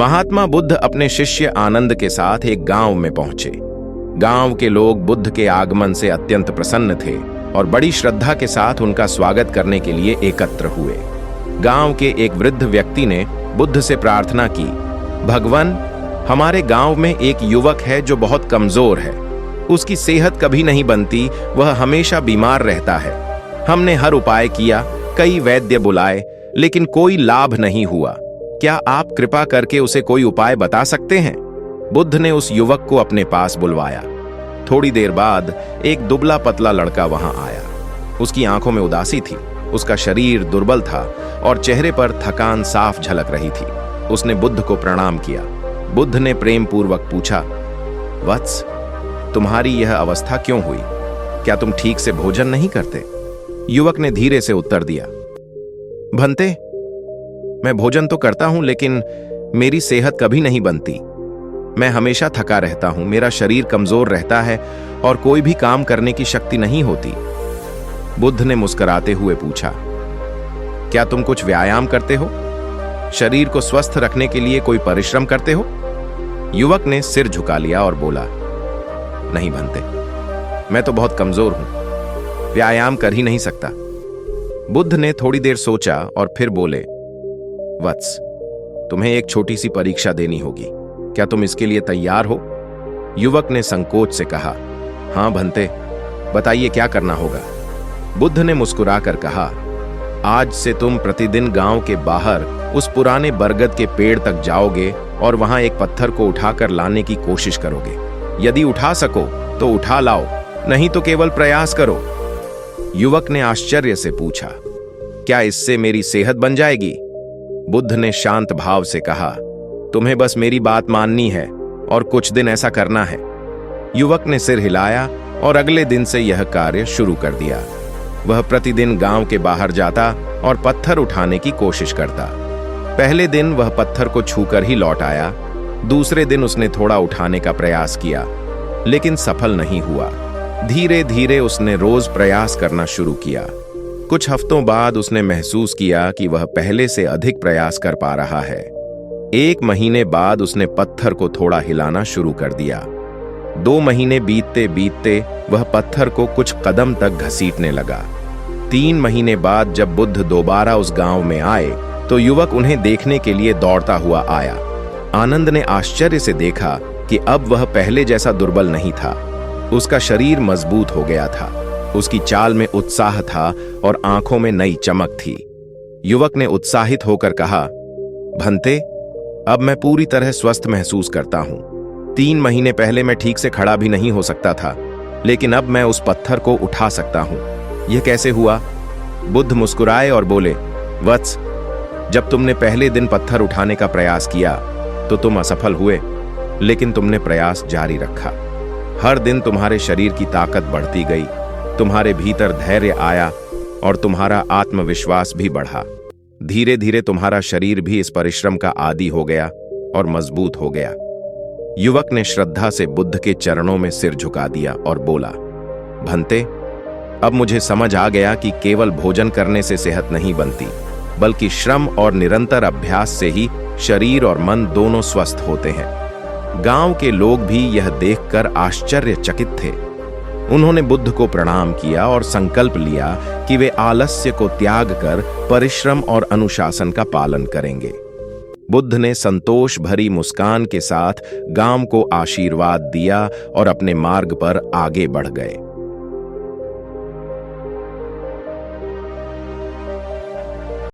महात्मा बुद्ध अपने शिष्य आनंद के साथ एक गांव में पहुंचे। गांव के लोग बुद्ध के आगमन से अत्यंत प्रसन्न थे और बड़ी श्रद्धा के साथ उनका स्वागत करने के लिए एकत्र हुए। गांव के एक वृद्ध व्यक्ति ने बुद्ध से प्रार्थना की, भगवान, हमारे गांव में एक युवक है जो बहुत कमजोर है। उसकी सेहत कभी नहीं बनती, वह हमेशा बीमार रहता है। हमने हर उपाय किया, कई वैद्य बुलाए, लेकिन कोई लाभ नहीं हुआ। क्या आप कृपा करके उसे कोई उपाय बता सकते हैं? बुद्ध ने उस युवक को अपने पास बुलवाया। थोड़ी देर बाद एक दुबला पतला लड़का वहां आया। उसकी आंखों में उदासी थी, उसका शरीर दुर्बल था और चेहरे पर थकान साफ झलक रही थी। उसने बुद्ध को प्रणाम किया। बुद्ध ने प्रेम पूर्वक पूछा, वत्स, तुम्हारी यह अवस्था क्यों हुई? क्या तुम ठीक से भोजन नहीं करते? युवक ने धीरे से उत्तर दिया, भंते, मैं भोजन तो करता हूं, लेकिन मेरी सेहत कभी नहीं बनती। मैं हमेशा थका रहता हूं, मेरा शरीर कमजोर रहता है और कोई भी काम करने की शक्ति नहीं होती। बुद्ध ने मुस्कुराते हुए पूछा, क्या तुम कुछ व्यायाम करते हो? शरीर को स्वस्थ रखने के लिए कोई परिश्रम करते हो? युवक ने सिर झुका लिया और बोला, नहीं भंते, मैं तो बहुत कमजोर हूं, व्यायाम कर ही नहीं सकता। बुद्ध ने थोड़ी देर सोचा और फिर बोले, वत्स, तुम्हें एक छोटी सी परीक्षा देनी होगी। क्या तुम इसके लिए तैयार हो? युवक ने संकोच से कहा, हां भंते, बताइए क्या करना होगा। बुद्ध ने मुस्कुराकर कहा, आज से तुम प्रतिदिन गांव के बाहर उस पुराने बरगद के पेड़ तक जाओगे और वहां एक पत्थर को उठाकर लाने की कोशिश करोगे। यदि उठा सको तो उठा लाओ, नहीं तो केवल प्रयास करो। युवक ने आश्चर्य से पूछा, क्या इससे मेरी सेहत बन जाएगी? बुद्ध ने शांत भाव से कहा, तुम्हें बस मेरी बात माननी है और कुछ दिन ऐसा करना है। युवक ने सिर हिलाया और अगले दिन से यह कार्य शुरू कर दिया। वह प्रतिदिन गांव के बाहर जाता और पत्थर उठाने की कोशिश करता। पहले दिन वह पत्थर को छूकर ही लौट आया। दूसरे दिन उसने थोड़ा उठाने का प्रयास किया, लेकिन सफल नहीं हुआ। धीरे धीरे उसने रोज प्रयास करना शुरू किया। कुछ हफ्तों बाद उसने महसूस किया कि वह पहले से अधिक प्रयास कर पा रहा है। 1 महीने बाद उसने पत्थर को थोड़ा हिलाना शुरू कर दिया। 2 महीने बीतते बीतते वह पत्थर को कुछ कदम तक घसीटने लगा। 3 महीने बाद जब बुद्ध दोबारा उस गांव में आए तो युवक उन्हें देखने के लिए दौड़ता हुआ आया। आनंद ने आश्चर्य से देखा कि अब वह पहले जैसा दुर्बल नहीं था। उसका शरीर मजबूत हो गया था, उसकी चाल में उत्साह था और आंखों में नई चमक थी। युवक ने उत्साहित होकर कहा, भंते, अब मैं पूरी तरह स्वस्थ महसूस करता हूं। 3 महीने पहले मैं ठीक से खड़ा भी नहीं हो सकता था, लेकिन अब मैं उस पत्थर को उठा सकता हूं। यह कैसे हुआ? बुद्ध मुस्कुराए और बोले, वत्स, जब तुमने पहले दिन पत्थर उठाने का प्रयास किया तो तुम असफल हुए, लेकिन तुमने प्रयास जारी रखा। हर दिन तुम्हारे शरीर की ताकत बढ़ती गई, तुम्हारे भीतर धैर्य आया और तुम्हारा आत्मविश्वास भी बढ़ा। धीरे धीरे तुम्हारा शरीर भी इस परिश्रम का आदी हो गया और मजबूत हो गया। युवक ने श्रद्धा से बुद्ध के चरणों में सिर झुका दिया और बोला, भंते, अब मुझे समझ आ गया कि केवल भोजन करने से सेहत नहीं बनती, बल्कि श्रम और निरंतर अभ्यास से ही शरीर और मन दोनों स्वस्थ होते हैं। गांव के लोग भी यह देखकर आश्चर्यचकित थे। उन्होंने बुद्ध को प्रणाम किया और संकल्प लिया कि वे आलस्य को त्याग कर परिश्रम और अनुशासन का पालन करेंगे। बुद्ध ने संतोष भरी मुस्कान के साथ गांव को आशीर्वाद दिया और अपने मार्ग पर आगे बढ़ गए।